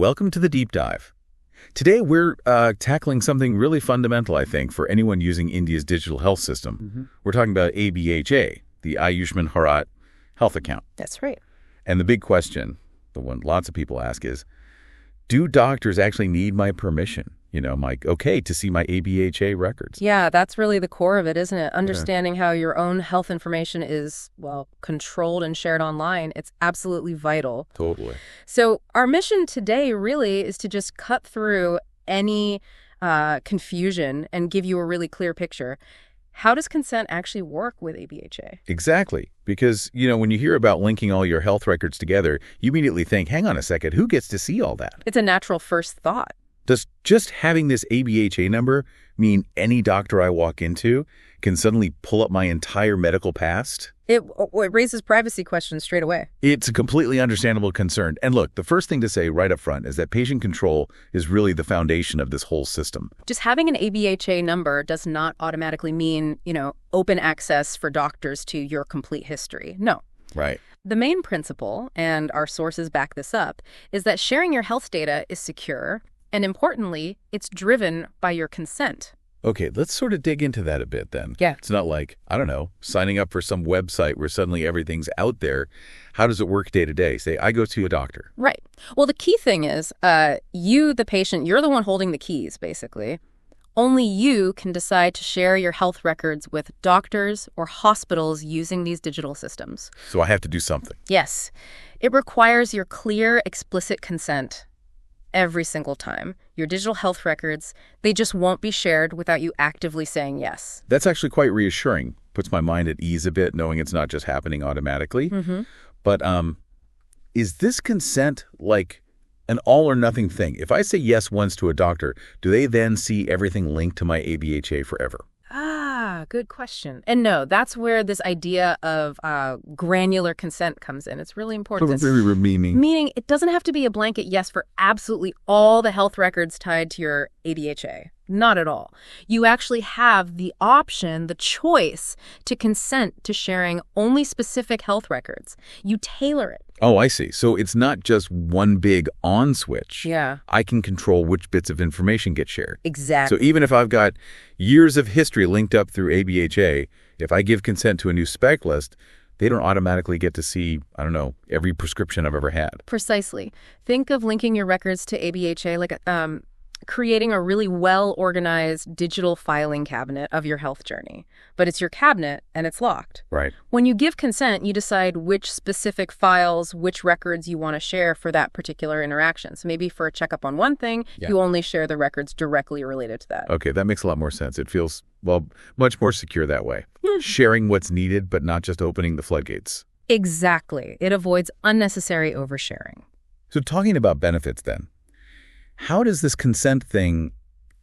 welcome to the deep dive. Today we're tackling something really fundamental, I think, for anyone using India's digital health system. We're talking about ABHA, the Ayushman Bharat health account. That's right. And the big question, the one lots of people ask is, do doctors actually need my permission? My okay to see my ABHA records? Yeah, that's really the core of it, isn't it? Understanding how your own health information is, controlled and shared online. It's absolutely vital. Totally. So our mission today really is to just cut through any confusion and give you a really clear picture. How does consent actually work with ABHA? Exactly. Because, when you hear about linking all your health records together, you immediately think, hang on a second, who gets to see all that? It's a natural first thought. Does just having this ABHA number mean any doctor I walk into can suddenly pull up my entire medical past? It raises privacy questions straight away. It's a completely understandable concern. And look, the first thing to say right up front is that patient control is really the foundation of this whole system. Just having an ABHA number does not automatically mean, open access for doctors to your complete history. No. Right. The main principle, and our sources back this up, is that sharing your health data is secure. And importantly, it's driven by your consent. Okay, let's sort of dig into that a bit then. Yeah. It's not like, signing up for some website where suddenly everything's out there. How does it work day to day? Say, I go to a doctor. Right. Well, the key thing is you, the patient, you're the one holding the keys, basically. Only you can decide to share your health records with doctors or hospitals using these digital systems. So I have to do something. Yes. It requires your clear, explicit consent. Every single time. Your digital health records, they just won't be shared without you actively saying yes. That's actually quite reassuring. Puts my mind at ease a bit, knowing it's not just happening automatically. But is this consent like an all-or-nothing thing? If I say yes once to a doctor, do they then see everything linked to my ABHA forever? Good question. And no, that's where this idea of granular consent comes in. It's really important. Meaning it doesn't have to be a blanket yes for absolutely all the health records tied to your ABHA. Not at all. You actually have the option, the choice to consent to sharing only specific health records. You tailor it. Oh, I see. So it's not just one big on switch. Yeah. I can control which bits of information get shared. Exactly. So even if I've got years of history linked up through ABHA, if I give consent to a new spec list, they don't automatically get to see, every prescription I've ever had. Precisely. Think of linking your records to ABHA like creating a really well-organized digital filing cabinet of your health journey. But it's your cabinet, and it's locked. Right. When you give consent, you decide which specific files, which records you want to share for that particular interaction. So maybe for a checkup on one thing, you only share the records directly related to that. Okay, that makes a lot more sense. It feels, much more secure that way. Sharing what's needed, but not just opening the floodgates. Exactly. It avoids unnecessary oversharing. So talking about benefits then, how does this consent thing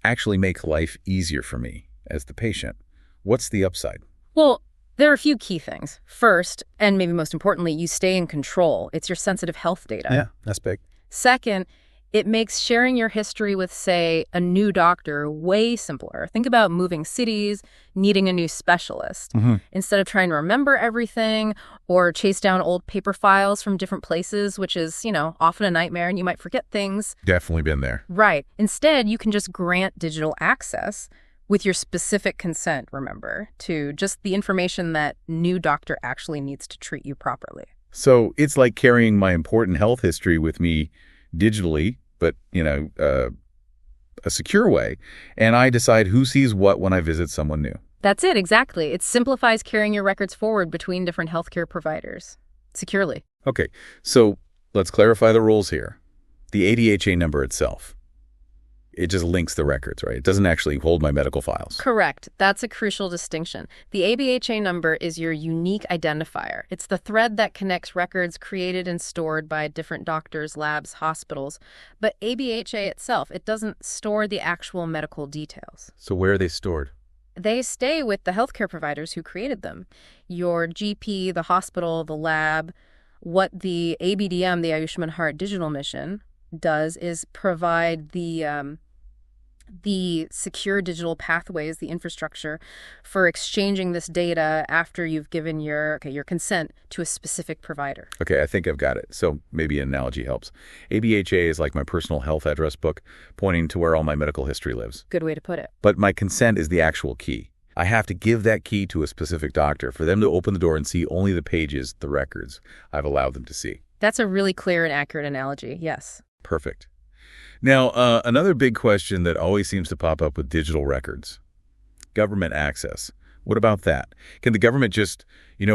actually make life easier for me as the patient? What's the upside? Well, there are a few key things. First, and maybe most importantly, you stay in control. It's your sensitive health data. Yeah, that's big. Second, it makes sharing your history with, say, a new doctor way simpler. Think about moving cities, needing a new specialist. Instead of trying to remember everything or chase down old paper files from different places, which is, often a nightmare and you might forget things. Definitely been there. Right. Instead, you can just grant digital access with your specific consent, remember, to just the information that new doctor actually needs to treat you properly. So it's like carrying my important health history with me digitally, but, a secure way. And I decide who sees what when I visit someone new. That's it, exactly. It simplifies carrying your records forward between different healthcare providers securely. Okay, so let's clarify the rules here. The ABHA number itself, it just links the records, right? It doesn't actually hold my medical files. Correct. That's a crucial distinction. The ABHA number is your unique identifier. It's the thread that connects records created and stored by different doctors, labs, hospitals. But ABHA itself, it doesn't store the actual medical details. So where are they stored? They stay with the healthcare providers who created them. Your GP, the hospital, the lab. What the ABDM, the Ayushman Heart Digital Mission, does is provide the the secure digital pathways, the infrastructure for exchanging this data after you've given your consent to a specific provider. Okay, I think I've got it. So maybe an analogy helps. ABHA is like my personal health address book, pointing to where all my medical history lives. Good way to put it. But my consent is the actual key. I have to give that key to a specific doctor for them to open the door and see only the pages, the records I've allowed them to see. That's a really clear and accurate analogy, yes. Perfect. Now, another big question that always seems to pop up with digital records, government access. What about that? Can the government just,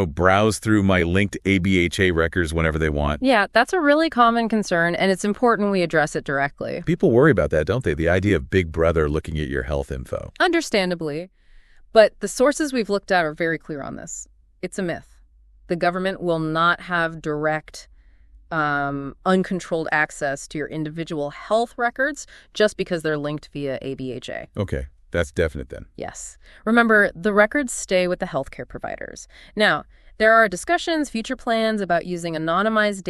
browse through my linked ABHA records whenever they want? Yeah, that's a really common concern, and it's important we address it directly. People worry about that, don't they? The idea of Big Brother looking at your health info. Understandably. But the sources we've looked at are very clear on this. It's a myth. The government will not have direct uncontrolled access to your individual health records just because they're linked via ABHA. Okay, that's definite then. Yes. Remember, the records stay with the healthcare providers. Now, there are discussions, future plans about using anonymized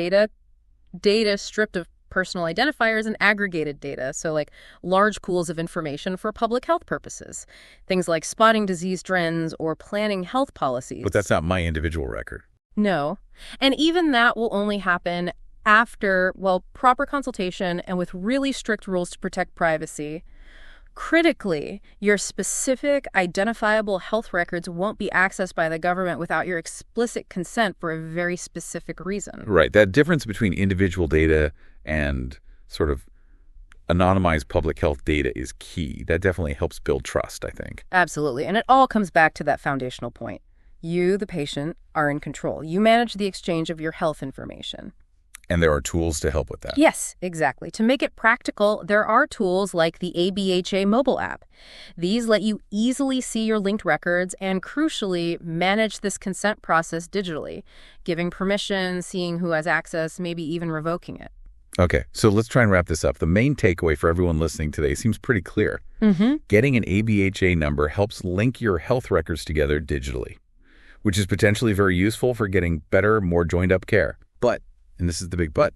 data stripped of personal identifiers and aggregated data, so like large pools of information for public health purposes. Things like spotting disease trends or planning health policies. But that's not my individual record. No. And even that will only happen after, proper consultation and with really strict rules to protect privacy. Critically, your specific identifiable health records won't be accessed by the government without your explicit consent for a very specific reason. Right. That difference between individual data and sort of anonymized public health data is key. That definitely helps build trust, I think. Absolutely. And it all comes back to that foundational point. You, the patient, are in control. You manage the exchange of your health information. And there are tools to help with that. Yes, exactly. To make it practical, there are tools like the ABHA mobile app. These let you easily see your linked records and, crucially, manage this consent process digitally, giving permission, seeing who has access, maybe even revoking it. Okay, so let's try and wrap this up. The main takeaway for everyone listening today seems pretty clear. Getting an ABHA number helps link your health records together digitally, which is potentially very useful for getting better, more joined-up care. But, and this is the big but,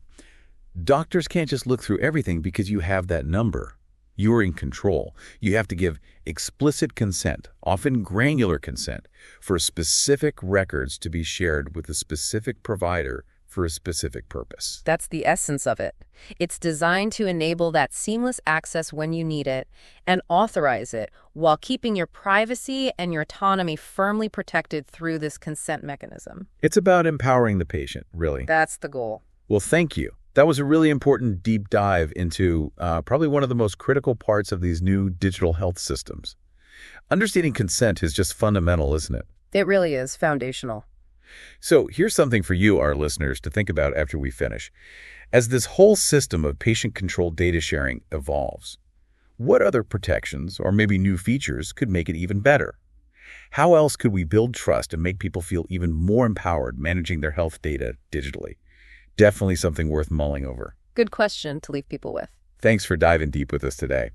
doctors can't just look through everything because you have that number. You're in control. You have to give explicit consent, often granular consent, for specific records to be shared with a specific provider for a specific purpose. That's the essence of it. It's designed to enable that seamless access when you need it and authorize it while keeping your privacy and your autonomy firmly protected through this consent mechanism. It's about empowering the patient, really. That's the goal. Well, thank you. That was a really important deep dive into probably one of the most critical parts of these new digital health systems. Understanding consent is just fundamental, isn't it? It really is foundational. So here's something for you, our listeners, to think about after we finish. As this whole system of patient-controlled data sharing evolves, what other protections or maybe new features could make it even better? How else could we build trust and make people feel even more empowered managing their health data digitally? Definitely something worth mulling over. Good question to leave people with. Thanks for diving deep with us today.